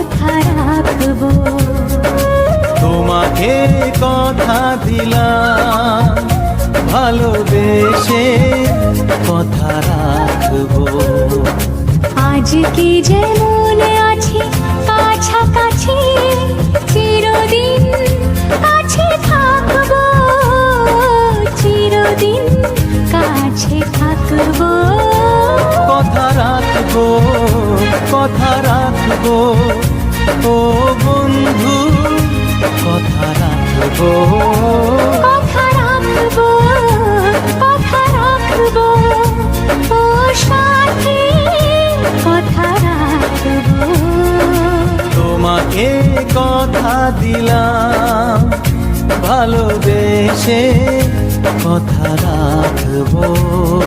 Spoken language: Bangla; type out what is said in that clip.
কথা রাখবো। তোমাকে কথা দিলাম, ভালোবেসে কথা রাখবো। আজকে যেমন আছি কাছাকাছি, চিরদিন কাছে থাকবো, চিরদিন কাছে থাকবো। কথা রাখবো, কথা রাখবো, ও বন্ধু কথা রাখবো। কথা রাখবো, কথা রাখবো, ও সাথী কথা রাখবো। তোমাকে কথা দিলাম, ভালোবেসে কথা রাখবো।